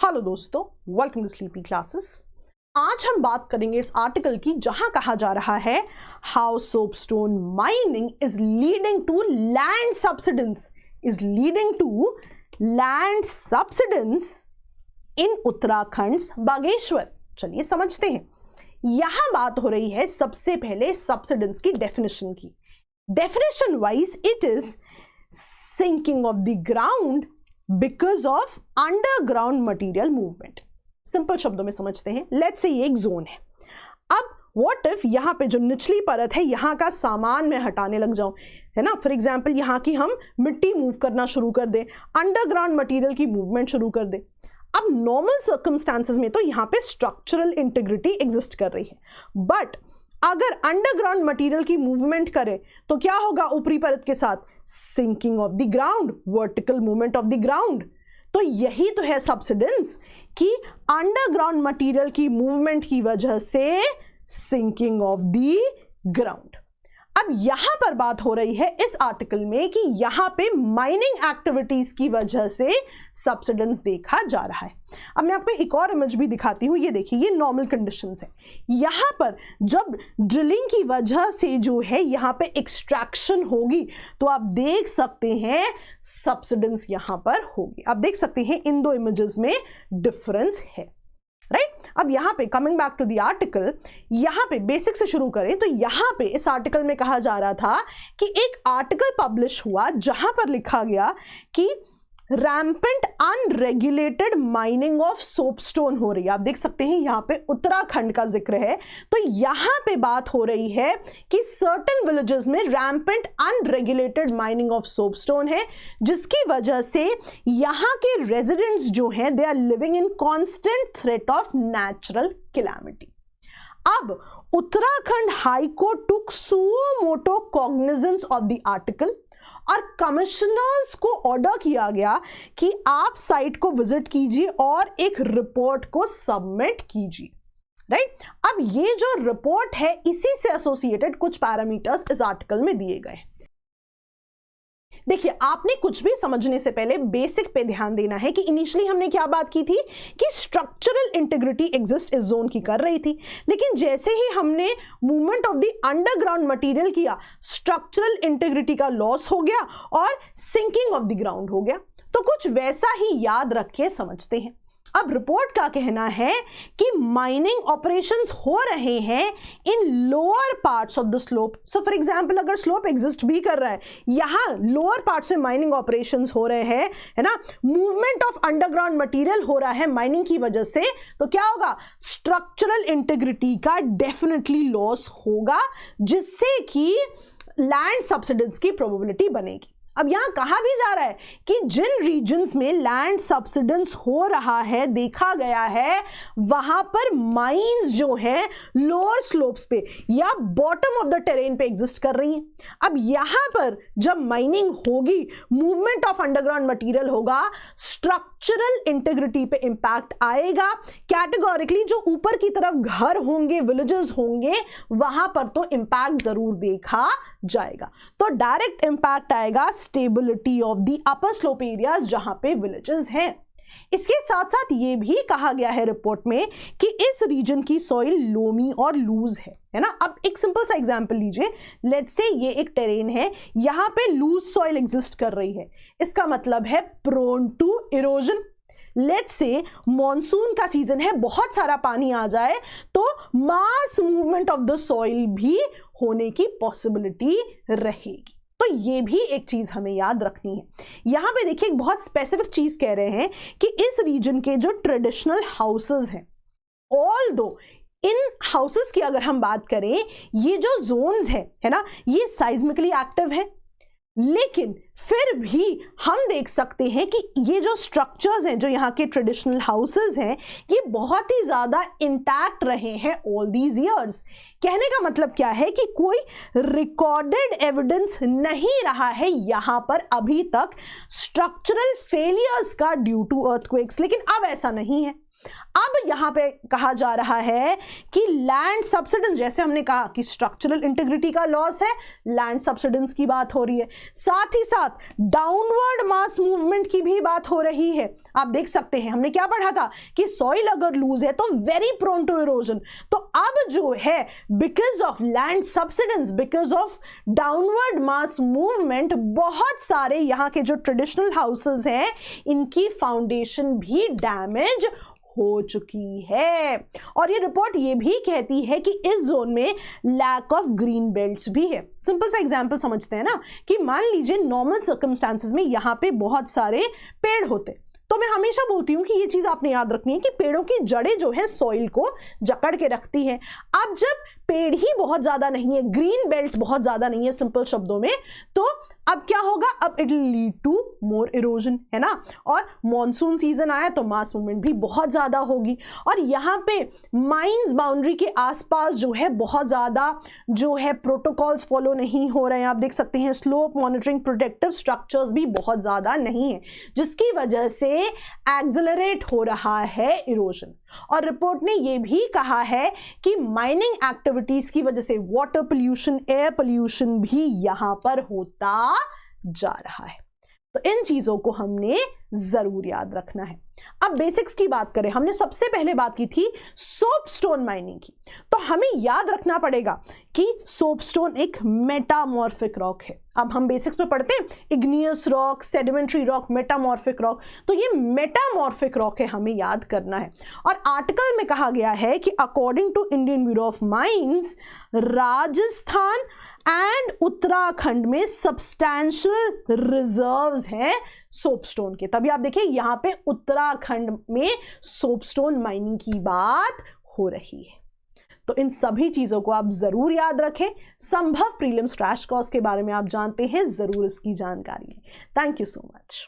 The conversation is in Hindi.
हेलो दोस्तों, वेलकम टू स्लीपी क्लासेस। आज हम बात करेंगे इस आर्टिकल की जहां कहा जा रहा है how soapstone mining is leading to land subsidence in Uttarakhand Bageshwar. चलिए समझते हैं। यहां बात हो रही है सबसे पहले सब्सिडेंस की डेफिनेशन की। Definition wise it is sinking of the ground because of underground material movement. Simple शब्दों में समझते हैं। लेट्स से ये एक जोन है। अब व्हाट इफ यहाँ पे जो निचली परत है यहाँ का सामान मैं हटाने लग जाऊं, है ना। फॉर एग्जाम्पल यहाँ की हम मिट्टी मूव करना शुरू कर दें, अंडरग्राउंड मटीरियल की मूवमेंट शुरू कर दें। अब नॉर्मल सर्कमस्टांसेस में तो यहाँ पे स्ट्रक्चरल इंटीग्रिटी एग्जिस्ट कर रही है, बट अगर अंडरग्राउंड मटेरियल की मूवमेंट करे तो क्या होगा ऊपरी परत के साथ? Sinking of the ground, vertical movement of the ground. तो यही तो है सब्सिडेंस कि अंडरग्राउंड मटेरियल की मूवमेंट की वजह से सिंकिंग ऑफ द ग्राउंड। अब यहां पर बात हो रही है इस आर्टिकल में कि यहां पे माइनिंग एक्टिविटीज की वजह से सब्सिडेंस देखा जा रहा है। अब मैं आपको एक और इमेज भी दिखाती हूं। ये देखिए, ये नॉर्मल कंडीशंस है। यहां पर जब ड्रिलिंग की वजह से जो है यहां पे एक्सट्रैक्शन होगी तो आप देख सकते हैं सब्सिडेंस यहां पर होगी। आप देख सकते हैं इन दो इमेजेस में डिफरेंस है, राइट। अब यहाँ पे coming back to the article, यहाँ पे बेसिक से शुरू करें तो यहाँ पे इस आर्टिकल में कहा जा रहा था कि एक आर्टिकल पब्लिश हुआ जहां पर लिखा गया कि rampant unregulated mining of soapstone हो रही है। आप देख सकते हैं यहाँ पे उत्तराखंड का जिक्र है। तो यहाँ पे बात हो रही है कि सर्टेन विलेजेस में rampant unregulated mining of soapstone है, जिसकी वजह से यहाँ के रेजिडेंट्स जो हैं they are living in constant threat of natural calamity. अब Uttarakhand high court took suo motu cognizance of the article और कमिश्नर्स को ऑर्डर किया गया कि आप साइट को विजिट कीजिए और एक रिपोर्ट को सबमिट कीजिए, राइट। अब ये जो रिपोर्ट है इसी से एसोसिएटेड कुछ पैरामीटर्स इस आर्टिकल में दिए गए। देखिए, आपने कुछ भी समझने से पहले बेसिक पे ध्यान देना है कि इनिशियली हमने क्या बात की थी कि स्ट्रक्चरल इंटीग्रिटी एग्जिस्ट इस जोन की कर रही थी, लेकिन जैसे ही हमने movement of the underground material किया स्ट्रक्चरल इंटीग्रिटी का लॉस हो गया और सिंकिंग ऑफ द ग्राउंड हो गया। तो कुछ वैसा ही याद रख के समझते हैं। अब रिपोर्ट का कहना है कि माइनिंग ऑपरेशंस हो रहे हैं इन lower parts of the slope. So for example अगर स्लोप एग्जिस्ट भी कर रहा है, यहां लोअर पार्ट्स में माइनिंग ऑपरेशंस हो रहे हैं, है ना, मूवमेंट ऑफ अंडरग्राउंड मटेरियल हो रहा है माइनिंग की वजह से, तो क्या होगा? स्ट्रक्चरल इंटीग्रिटी का डेफिनेटली लॉस होगा, जिससे कि लैंड सब्सिडेंस की प्रोबेबिलिटी बनेगी। अब यहां कहा भी जा रहा है कि जिन रीजन्स में लैंड सब्सिडेंस हो रहा है देखा गया है वहां पर माइंस जो है लोअर स्लोप्स पे या बॉटम ऑफ द टेरेन पे एग्जिस्ट कर रही हैं। अब यहां पर जब माइनिंग होगी, मूवमेंट ऑफ अंडरग्राउंड मटेरियल होगा, स्ट्रक्चरल इंटीग्रिटी पे इंपैक्ट आएगा। कैटेगोरिकली जो ऊपर की तरफ घर होंगे, विलेजेस होंगे, वहां पर तो इंपैक्ट जरूर देखा जाएगा। तो डायरेक्ट इंपैक्ट आएगा stability of the upper slope areas जहां पे विलेजेस हैं। इसके साथ साथ ये भी कहा गया है रिपोर्ट में कि इस रीजन की सॉइल लोमी और लूज है ना। अब एक सिंपल सा एग्जांपल लीजिए। लेट्स से ये एक टेरेन है, यहां पे लूज सॉइल एग्जिस्ट कर रही है, इसका मतलब है prone to erosion. Let's say monsoon का सीजन है, बहुत सारा पानी आ जाए तो mass movement of the soil भी होने की पॉसिबिलिटी रहेगी। तो ये भी एक चीज हमें याद रखनी है। यहां पे देखिए एक बहुत स्पेसिफिक चीज कह रहे हैं कि इस रीजन के जो ट्रेडिशनल हाउसेस हैं, ऑल दो इन हाउसेस की अगर हम बात करें, ये जो जोन्स है ना, ये साइज्मिकली एक्टिव है, लेकिन फिर भी हम देख सकते हैं कि ये जो स्ट्रक्चर्स हैं, जो यहाँ के ट्रेडिशनल हाउसेस हैं, ये बहुत ही ज्यादा इंटैक्ट रहे हैं ऑल दीज इयर्स। कहने का मतलब क्या है कि कोई रिकॉर्डेड एविडेंस नहीं रहा है यहां पर अभी तक स्ट्रक्चरल फेलियर्स का ड्यू टू अर्थक्वेक्स। लेकिन अब ऐसा नहीं है। अब यहां पे कहा जा रहा है कि लैंड सब्सिडेंस, जैसे हमने कहा कि स्ट्रक्चरल इंटीग्रिटी का लॉस है, लैंड सब्सिडेंस की बात हो रही है, साथ ही साथ डाउनवर्ड मास मूवमेंट की भी बात हो रही है। आप देख सकते हैं हमने क्या पढ़ा था कि सॉइल अगर लूज है तो वेरी प्रोन टू इरोजन। तो अब जो है because of land subsidence, because of downward mass movement, बहुत सारे यहाँ के जो ट्रेडिशनल हाउसेस हैं इनकी फाउंडेशन भी डैमेज हो चुकी है। और ये रिपोर्ट ये भी कहती है कि इस जोन में लैक ऑफ ग्रीन बेल्ट्स भी है। सिंपल सा एग्जांपल समझते हैं ना कि मान लीजिए नॉर्मल सर्कमस्टांसेस में यहाँ पे बहुत सारे पेड़ होते, तो मैं हमेशा बोलती हूँ कि ये चीज आपने याद रखनी है कि पेड़ों की जड़ें जो है सॉइल को जकड़ के रखती हैं। अब जब पेड़ ही बहुत ज्यादा नहीं है, ग्रीन बेल्ट्स बहुत ज्यादा नहीं है सिंपल शब्दों में, तो अब क्या होगा, अब it will lead to more erosion, है ना। और मॉनसून सीजन आया तो मास मूवमेंट भी बहुत ज्यादा होगी। और यहाँ पे माइंस बाउंड्री के आसपास जो है बहुत ज्यादा जो है प्रोटोकॉल्स फॉलो नहीं हो रहे हैं। आप देख सकते हैं स्लोप मॉनिटरिंग प्रोटेक्टिव स्ट्रक्चर्स भी बहुत ज्यादा नहीं है, जिसकी वजह से एक्सेलरेट हो रहा है इरोजन। और रिपोर्ट ने यह भी कहा है कि माइनिंग एक्टिविटीज की वजह से वाटर पोल्यूशन, एयर पोल्यूशन भी यहां पर होता जा रहा है। तो इन चीजों को हमने जरूर याद रखना है। अब बेसिक्स की बात करें, हमने सबसे पहले बात की थी सोपस्टोन माइनिंग की। तो हमें याद रखना पड़ेगा कि सोपस्टोन एक मेटामॉर्फिक रॉक है। अब हम बेसिक्स में पढ़ते हैं igneous rock, sedimentary rock, metamorphic rock. तो ये मेटामॉर्फिक रॉक है, हमें याद करना है। और आर्टिकल में कहा गया है कि according to Indian Bureau of Mines, Rajasthan and Uttarakhand में सब्सटैंशियल रिजर्व्स हैं सोपस्टोन के। तभी आप देखिए यहां पे उत्तराखंड में सोपस्टोन माइनिंग की बात हो रही है। तो इन सभी चीजों को आप जरूर याद रखें। संभव प्रीलिम्स क्रैश कोर्स के बारे में आप जानते हैं, जरूर इसकी जानकारी लें। Thank you so much.